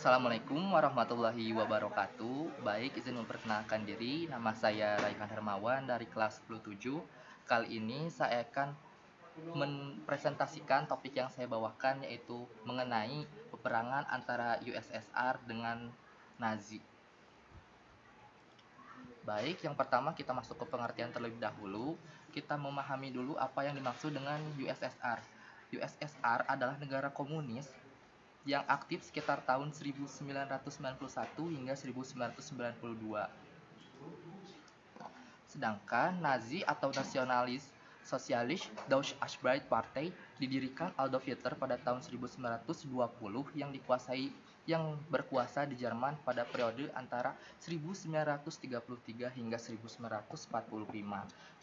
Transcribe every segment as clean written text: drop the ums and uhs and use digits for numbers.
Assalamualaikum warahmatullahi wabarakatuh. Baik, izin memperkenalkan diri. Nama saya Raihan Hermawan dari kelas 17. Kali ini saya akan mempresentasikan topik yang saya bawakan, yaitu mengenai peperangan antara USSR dengan Nazi. Baik, yang pertama kita masuk ke pengertian terlebih dahulu. Kita memahami dulu apa yang dimaksud dengan USSR. USSR adalah negara komunis yang aktif sekitar tahun 1991 hingga 1992. Sedangkan Nazi atau Nasionalis Sosialis Deutsche Partai didirikan Adolf Hitler pada tahun 1920 yang berkuasa di Jerman pada periode antara 1933 hingga 1945.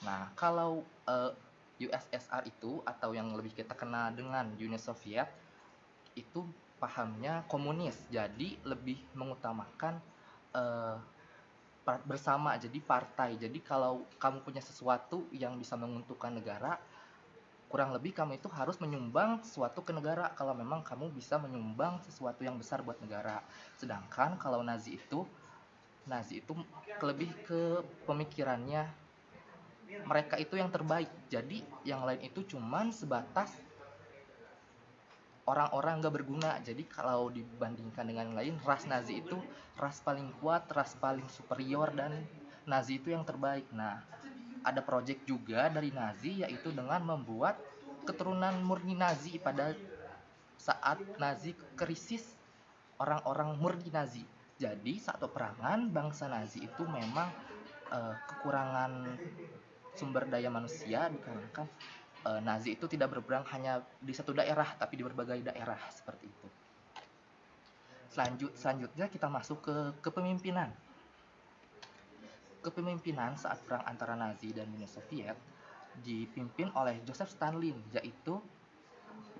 Nah, kalau USSR itu atau yang lebih kita kenal dengan Uni Soviet itu pahamnya komunis, jadi lebih mengutamakan bersama, jadi partai. Jadi kalau kamu punya sesuatu yang bisa menguntungkan negara, kurang lebih kamu itu harus menyumbang sesuatu ke negara kalau memang kamu bisa menyumbang sesuatu yang besar buat negara. Sedangkan kalau Nazi itu lebih ke pemikirannya mereka itu yang terbaik, jadi yang lain itu cuman sebatas orang-orang gak berguna. Jadi kalau dibandingkan dengan yang lain, ras Nazi itu ras paling kuat, ras paling superior, dan Nazi itu yang terbaik. Nah, ada project juga dari Nazi, yaitu dengan membuat keturunan murni Nazi pada saat Nazi krisis orang-orang murni Nazi. Jadi saat peperangan bangsa Nazi itu memang kekurangan sumber daya manusia, dikarenakan Nazi itu tidak berperang hanya di satu daerah, tapi di berbagai daerah seperti itu. Selanjutnya kita masuk ke kepemimpinan. Kepemimpinan saat perang antara Nazi dan Uni Soviet dipimpin oleh Joseph Stalin, yaitu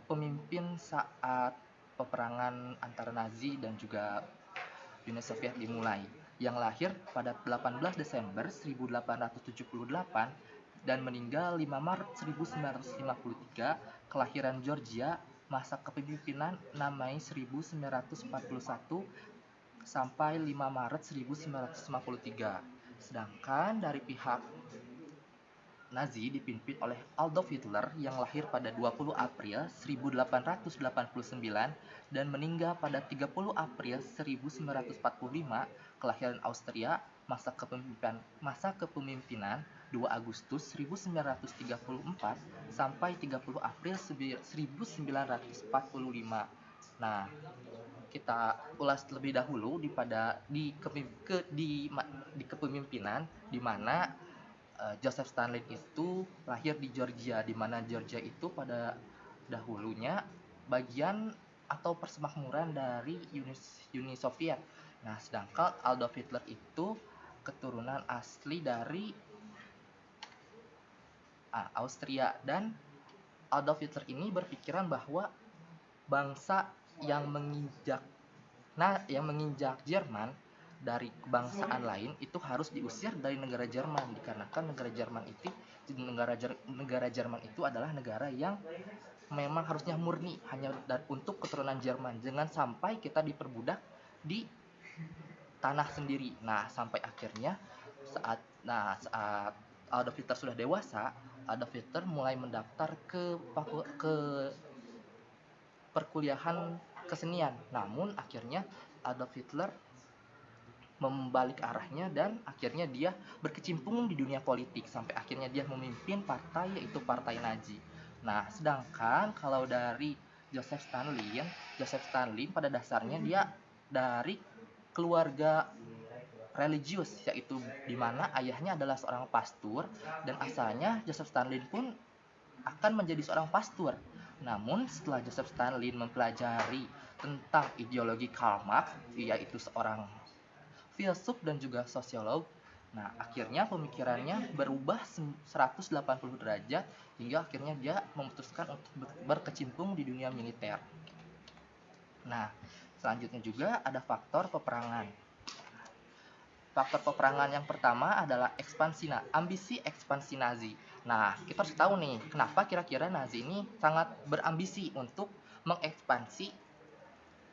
pemimpin saat peperangan antara Nazi dan juga Uni Soviet dimulai, yang lahir pada 18 Desember 1878 dan meninggal 5 Maret 1953, kelahiran Georgia, masa kepemimpinan namai 1941 sampai 5 Maret 1953. Sedangkan dari pihak Nazi dipimpin oleh Adolf Hitler yang lahir pada 20 April 1889 dan meninggal pada 30 April 1945, kelahiran Austria, masa kepemimpinan 2 Agustus 1934 sampai 30 April 1945. Nah, kita ulas terlebih dahulu di kepemimpinan, di mana Joseph Stalin itu lahir di Georgia, di mana Georgia itu pada dahulunya bagian atau persemakmuran dari Uni Soviet. Nah, sedangkan Adolf Hitler itu keturunan asli dari Austria, dan Adolf Hitler ini berpikiran bahwa bangsa yang menginjak Jerman dari kebangsaan lain itu harus diusir dari negara Jerman, dikarenakan negara Jerman itu adalah negara yang memang harusnya murni hanya untuk keturunan Jerman, jangan sampai kita diperbudak di tanah sendiri. Nah, sampai akhirnya saat Adolf Hitler sudah dewasa, Adolf Hitler mulai mendaftar ke perkuliahan kesenian. Namun akhirnya Adolf Hitler membalik arahnya dan akhirnya dia berkecimpung di dunia politik sampai akhirnya dia memimpin partai, yaitu Partai Nazi. Nah, sedangkan kalau dari Joseph Stalin pada dasarnya dia dari keluarga religius, yaitu di mana ayahnya adalah seorang pastor, dan asalnya Joseph Stalin pun akan menjadi seorang pastor. Namun setelah Joseph Stalin mempelajari tentang ideologi Karl Marx, yaitu seorang filsuf dan juga sosiolog, nah akhirnya pemikirannya berubah 180 derajat hingga akhirnya dia memutuskan untuk berkecimpung di dunia militer. Nah, selanjutnya juga ada faktor peperangan. Faktor peperangan yang pertama adalah ambisi ekspansi Nazi. Nah, kita harus tahu nih, kenapa kira-kira Nazi ini sangat berambisi untuk mengekspansi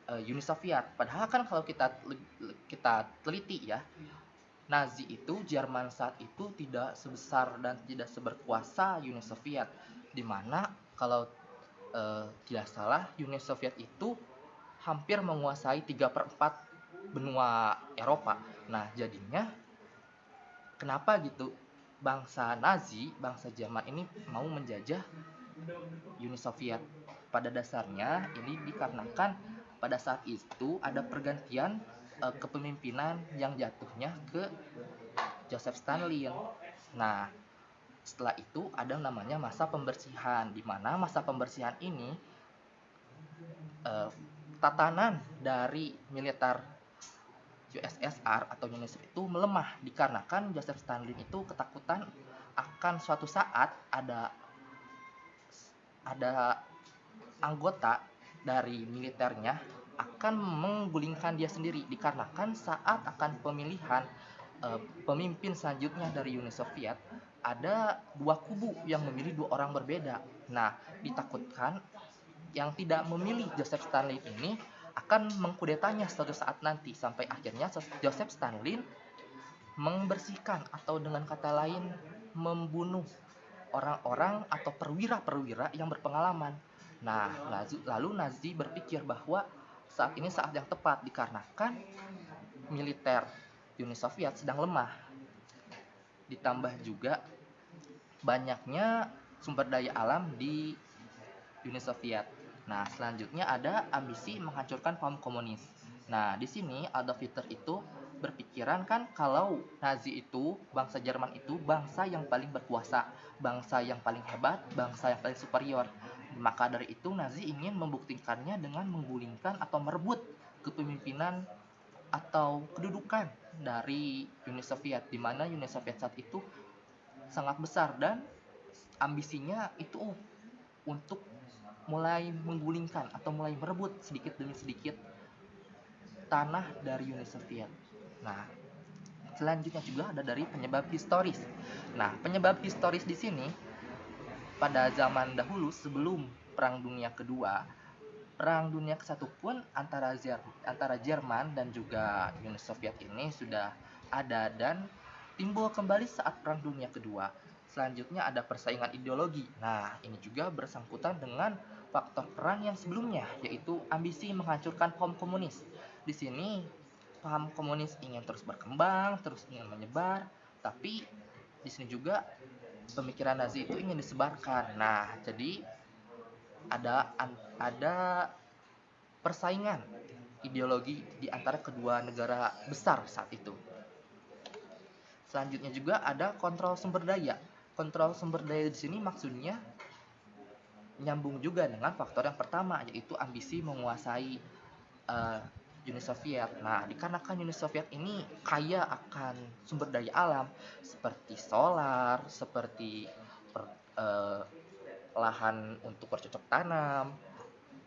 Uni Soviet. Padahal kan kalau kita teliti ya, Nazi itu Jerman saat itu tidak sebesar dan tidak seberkuasa Uni Soviet, di mana kalau tidak salah Uni Soviet itu hampir menguasai 3/4 benua Eropa. Nah, jadinya kenapa gitu bangsa Nazi, bangsa Jerman ini mau menjajah Uni Soviet? Pada dasarnya ini dikarenakan pada saat itu ada pergantian kepemimpinan yang jatuhnya ke Joseph Stalin. Nah, setelah itu ada namanya masa pembersihan, di mana masa pembersihan ini tatanan dari militer USSR atau Uni Soviet itu melemah dikarenakan Joseph Stalin itu ketakutan akan suatu saat ada anggota dari militernya akan menggulingkan dia sendiri, dikarenakan saat akan pemilihan pemimpin selanjutnya dari Uni Soviet ada dua kubu yang memilih dua orang berbeda. Nah, ditakutkan yang tidak memilih Joseph Stalin ini akan mengkudetanya suatu saat nanti, sampai akhirnya Joseph Stalin membersihkan atau dengan kata lain membunuh orang-orang atau perwira-perwira yang berpengalaman. Nah, lalu Nazi berpikir bahwa saat ini saat yang tepat dikarenakan militer Uni Soviet sedang lemah. Ditambah juga banyaknya sumber daya alam di Uni Soviet. Nah, selanjutnya ada ambisi menghancurkan kaum komunis. Nah, di sini Adolf Hitler itu berpikiran kan kalau Nazi itu, bangsa Jerman itu bangsa yang paling berkuasa, bangsa yang paling hebat, bangsa yang paling superior. Maka dari itu Nazi ingin membuktikannya dengan menggulingkan atau merebut kepemimpinan atau kedudukan dari Uni Soviet, di mana Uni Soviet saat itu sangat besar dan ambisinya itu untuk mulai menggulingkan atau mulai merebut sedikit demi sedikit tanah dari Uni Soviet. Nah, selanjutnya juga ada dari penyebab historis. Nah, penyebab historis di sini pada zaman dahulu sebelum Perang Dunia Kedua, Perang Dunia ke-1 pun antara Jerman dan juga Uni Soviet ini sudah ada dan timbul kembali saat Perang Dunia Kedua. Selanjutnya ada persaingan ideologi. Nah, ini juga bersangkutan dengan faktor perang yang sebelumnya, yaitu ambisi menghancurkan kaum komunis. Di sini paham komunis ingin terus berkembang, terus ingin menyebar, tapi di sini juga pemikiran Nazi itu ingin disebarkan. Nah, jadi ada persaingan ideologi di antara kedua negara besar saat itu. Selanjutnya juga ada kontrol sumber daya. Kontrol sumber daya di sini maksudnya nyambung juga dengan faktor yang pertama, yaitu ambisi menguasai Uni Soviet. Nah, dikarenakan Uni Soviet ini kaya akan sumber daya alam seperti solar, seperti lahan untuk bercocok tanam,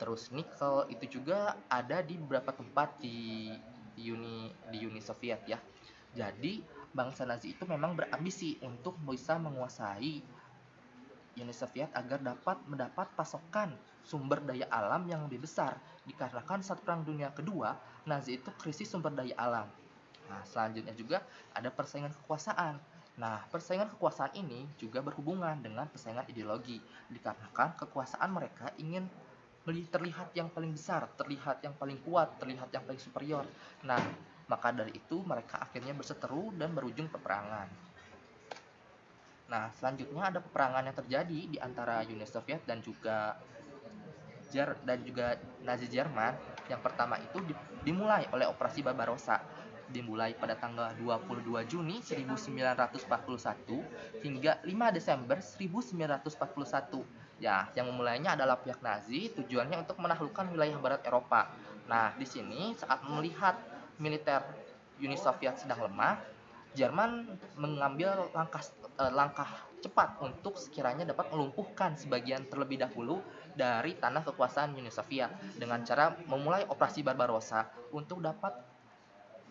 terus nikel itu juga ada di beberapa tempat di Uni Soviet ya. Jadi bangsa Nazi itu memang berambisi untuk bisa menguasai Uni Soviet agar dapat mendapat pasokan sumber daya alam yang lebih besar, dikarenakan saat Perang Dunia Kedua Nazi itu krisis sumber daya alam. Nah, selanjutnya juga ada persaingan kekuasaan. Nah, persaingan kekuasaan ini juga berhubungan dengan persaingan ideologi, dikarenakan kekuasaan mereka ingin terlihat yang paling besar, terlihat yang paling kuat, terlihat yang paling superior. Nah, maka dari itu mereka akhirnya berseteru dan berujung peperangan. Nah, selanjutnya ada peperangan yang terjadi di antara Uni Soviet dan juga Nazi Jerman. Yang pertama itu dimulai oleh Operasi Barbarossa, dimulai pada tanggal 22 Juni 1941 hingga 5 Desember 1941. Ya, yang memulainya adalah pihak Nazi, tujuannya untuk menaklukkan wilayah barat Eropa. Nah, di sini saat melihat militer Uni Soviet sedang lemah, Jerman mengambil langkah cepat untuk sekiranya dapat melumpuhkan sebagian terlebih dahulu dari tanah kekuasaan Uni Soviet dengan cara memulai operasi Barbarossa untuk dapat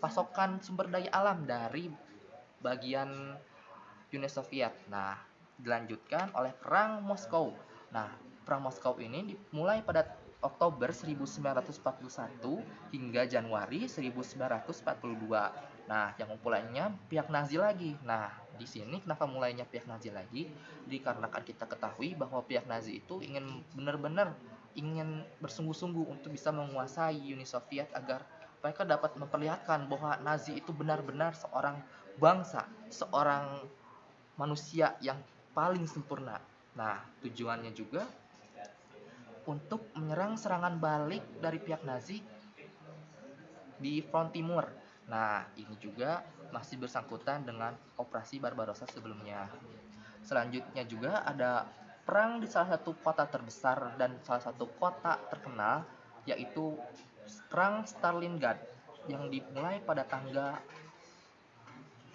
pasokan sumber daya alam dari bagian Uni Soviet. Nah, dilanjutkan oleh Perang Moskow. Nah, Perang Moskow ini dimulai pada Oktober 1941 hingga Januari 1942. Nah, yang memulainya pihak Nazi lagi. Nah, di sini kenapa mulainya pihak Nazi lagi? Dikarenakan kita ketahui bahwa pihak Nazi itu ingin benar-benar ingin bersungguh-sungguh untuk bisa menguasai Uni Soviet agar mereka dapat memperlihatkan bahwa Nazi itu benar-benar seorang bangsa, seorang manusia yang paling sempurna. Nah, tujuannya juga untuk menyerang serangan balik dari pihak Nazi di front timur. Nah, ini juga masih bersangkutan dengan operasi Barbarossa sebelumnya. Selanjutnya juga ada perang di salah satu kota terbesar dan salah satu kota terkenal, yaitu Perang Stalingrad yang dimulai pada tanggal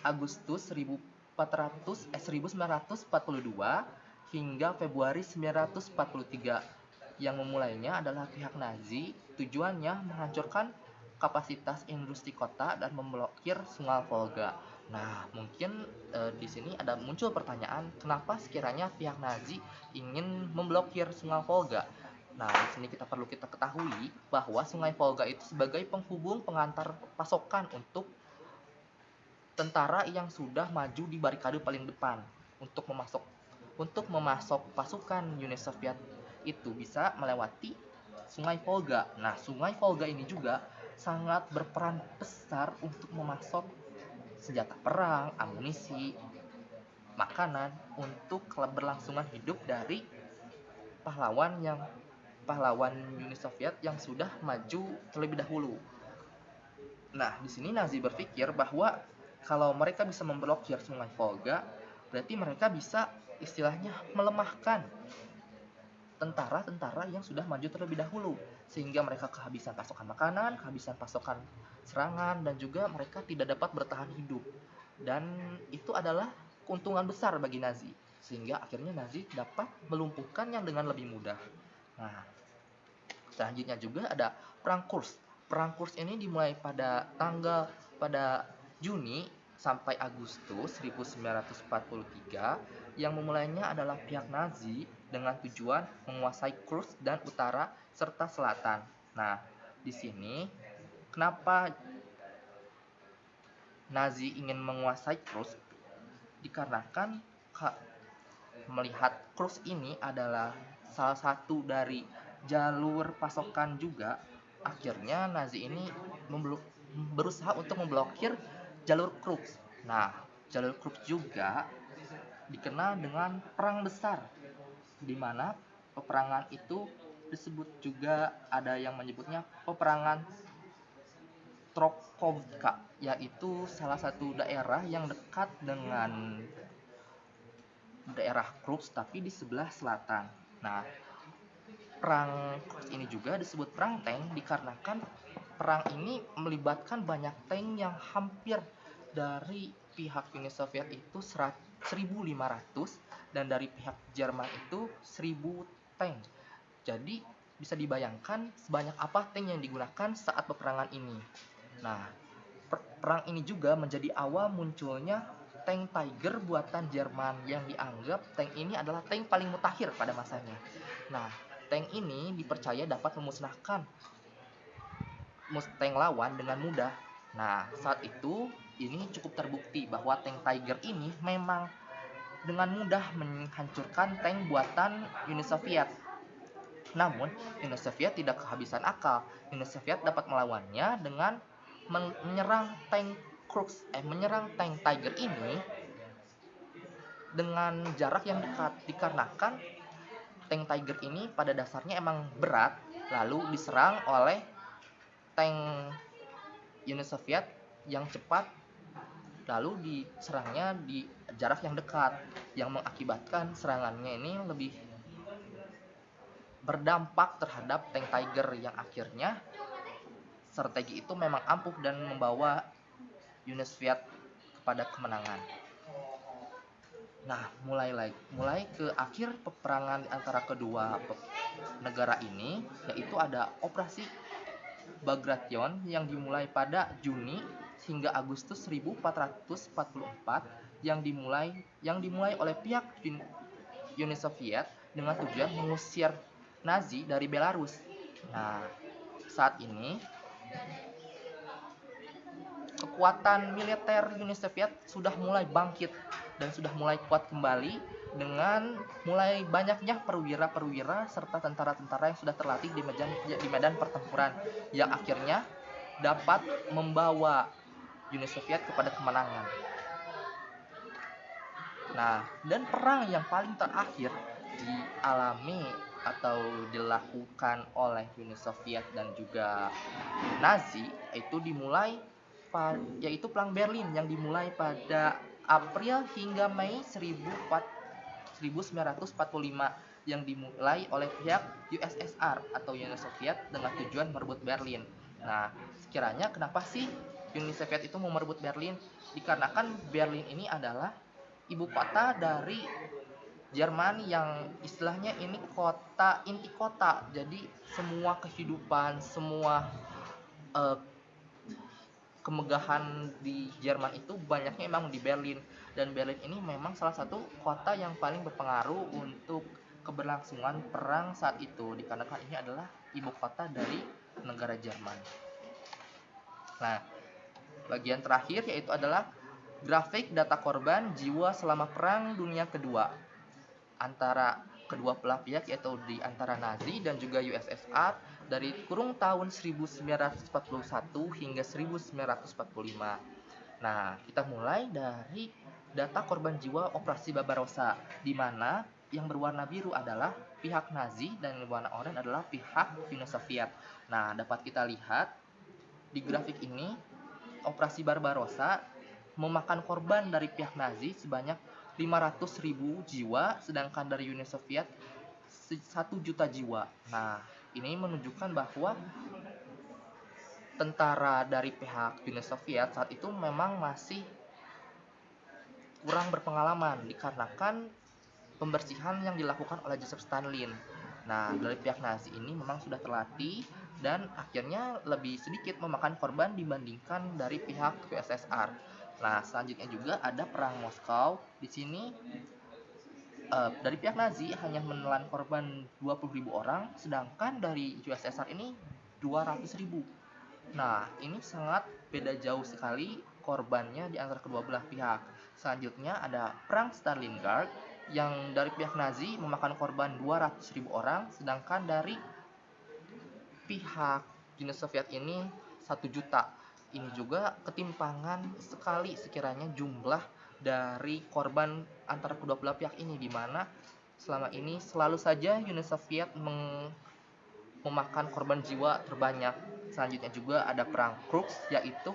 Agustus 1942 hingga Februari 1943. Yang memulainya adalah pihak Nazi, tujuannya menghancurkan kapasitas industri kota dan memblokir Sungai Volga. Nah, mungkin di sini ada muncul pertanyaan, kenapa sekiranya pihak Nazi ingin memblokir Sungai Volga? Nah, di sini perlu kita ketahui bahwa Sungai Volga itu sebagai penghubung pengantar pasokan untuk tentara yang sudah maju di barikade paling depan untuk memasok pasukan Uni Soviet itu bisa melewati Sungai Volga. Nah, Sungai Volga ini juga sangat berperan besar untuk memasok senjata perang, amunisi, makanan untuk keberlangsungan hidup dari pahlawan Uni Soviet yang sudah maju terlebih dahulu. Nah, di sini Nazi berpikir bahwa kalau mereka bisa memblokir Sungai Volga, berarti mereka bisa istilahnya melemahkan tentara-tentara yang sudah maju terlebih dahulu, sehingga mereka kehabisan pasokan makanan, kehabisan pasokan serangan, dan juga mereka tidak dapat bertahan hidup. Dan itu adalah keuntungan besar bagi Nazi, sehingga akhirnya Nazi dapat melumpuhkan yang dengan lebih mudah. Nah, selanjutnya juga ada Perang Kurs. Perang Kurs ini dimulai pada Juni sampai Agustus 1943, yang memulainya adalah pihak Nazi dengan tujuan menguasai Kurs dan utara serta selatan. Nah, di sini kenapa Nazi ingin menguasai Kurs? Dikarenakan melihat Kurs ini adalah salah satu dari jalur pasokan juga, akhirnya Nazi ini berusaha untuk memblokir jalur Kurs. Nah, jalur Kurs juga dikenal dengan perang besar, di mana peperangan itu disebut juga, ada yang menyebutnya peperangan Trokovka, yaitu salah satu daerah yang dekat dengan daerah Kurs tapi di sebelah selatan. Nah, perang Kurs ini juga disebut perang tank dikarenakan perang ini melibatkan banyak tank yang hampir dari pihak Uni Soviet itu 1.500 dan dari pihak Jerman itu 1.000 tank. Jadi bisa dibayangkan sebanyak apa tank yang digunakan saat peperangan ini. Nah, perang ini juga menjadi awal munculnya tank Tiger buatan Jerman, yang dianggap tank ini adalah tank paling mutakhir pada masanya. Nah, tank ini dipercaya dapat memusnahkan tank lawan dengan mudah. Nah, saat itu ini cukup terbukti bahwa tank Tiger ini memang dengan mudah menghancurkan tank buatan Uni Soviet. Namun, Uni Soviet tidak kehabisan akal. Uni Soviet dapat melawannya dengan menyerang tank Tiger ini dengan jarak yang dekat, dikarenakan tank Tiger ini pada dasarnya emang berat, lalu diserang oleh tank Uni Soviet yang cepat, lalu diserangnya di jarak yang dekat, yang mengakibatkan serangannya ini lebih berdampak terhadap tank Tiger, yang akhirnya strategi itu memang ampuh dan membawa Uni Soviet kepada kemenangan. Nah, mulai ke akhir peperangan antara kedua negara ini, yaitu ada operasi Bagration yang dimulai pada Juni hingga Agustus 1444, yang dimulai oleh pihak Uni Soviet dengan tujuan mengusir Nazi dari Belarus. Nah, saat ini kekuatan militer Uni Soviet sudah mulai bangkit dan sudah mulai kuat kembali dengan mulai banyaknya perwira-perwira serta tentara-tentara yang sudah terlatih di medan pertempuran yang akhirnya dapat membawa Uni Soviet kepada kemenangan. Nah, dan perang yang paling terakhir dialami atau dilakukan oleh Uni Soviet dan juga Nazi itu yaitu Perang Berlin yang dimulai pada April hingga Mei 1945 yang dimulai oleh pihak USSR atau Uni Soviet dengan tujuan merebut Berlin. Nah, sekiranya kenapa sih Uni Soviet itu mau merebut Berlin? Dikarenakan Berlin ini adalah ibu kota dari Jerman yang istilahnya ini kota inti kota. Jadi semua kehidupan, semua eh, kemegahan di Jerman itu banyaknya emang di Berlin, dan Berlin ini memang salah satu kota yang paling berpengaruh untuk keberlangsungan perang saat itu dikarenakan ini adalah ibu kota dari negara Jerman. Nah, bagian terakhir yaitu adalah grafik data korban jiwa selama Perang Dunia Kedua antara kedua belah pihak, yaitu di antara Nazi dan juga USSR dari kurung tahun 1941 hingga 1945. Nah, kita mulai dari data korban jiwa Operasi Barbarossa, di mana yang berwarna biru adalah pihak Nazi dan yang berwarna oranye adalah pihak Uni Soviet. Nah, dapat kita lihat di grafik ini, Operasi Barbarossa memakan korban dari pihak Nazi sebanyak 500.000 jiwa, sedangkan dari Uni Soviet 1 juta jiwa. Nah, ini menunjukkan bahwa tentara dari pihak Uni Soviet saat itu memang masih kurang berpengalaman dikarenakan pembersihan yang dilakukan oleh Joseph Stalin. Nah, dari pihak Nazi ini memang sudah terlatih dan akhirnya lebih sedikit memakan korban dibandingkan dari pihak USSR. Nah, selanjutnya juga ada perang Moskow. Di sini dari pihak Nazi hanya menelan korban 20.000 orang, sedangkan dari USSR ini 200.000. Nah, ini sangat beda jauh sekali korbannya di antara kedua belah pihak. Selanjutnya ada perang Stalingrad yang dari pihak Nazi memakan korban 200.000 orang, sedangkan dari pihak Uni Soviet ini 1 juta. Ini juga ketimpangan sekali sekiranya jumlah dari korban antara kedua belah pihak ini, di mana selama ini selalu saja Uni Soviet memakan korban jiwa terbanyak. Selanjutnya juga ada perang Kursk, yaitu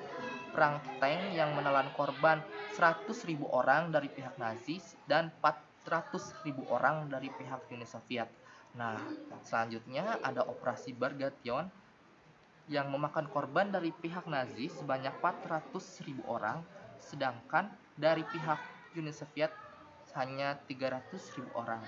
perang tank yang menelan korban 100.000 orang dari pihak Nazi dan 400.000 orang dari pihak Uni Soviet. Nah, selanjutnya ada operasi Bagration yang memakan korban dari pihak Nazi sebanyak 400.000 orang, sedangkan dari pihak Uni Soviet hanya 300.000 orang.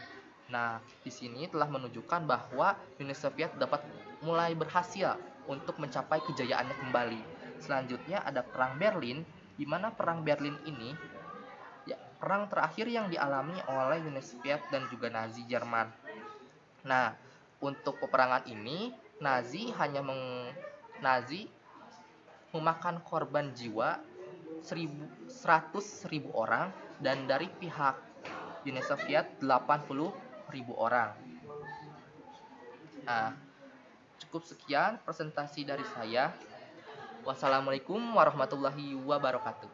Nah, di sini telah menunjukkan bahwa Uni Soviet dapat mulai berhasil untuk mencapai kejayaannya kembali. Selanjutnya ada Perang Berlin, di mana Perang Berlin ini ya, perang terakhir yang dialami oleh Uni Soviet dan juga Nazi Jerman. Nah, untuk peperangan ini Nazi memakan korban jiwa 100.000 orang dan dari pihak Uni Soviet 80.000 orang. Nah, cukup sekian presentasi dari saya. Wassalamualaikum warahmatullahi wabarakatuh.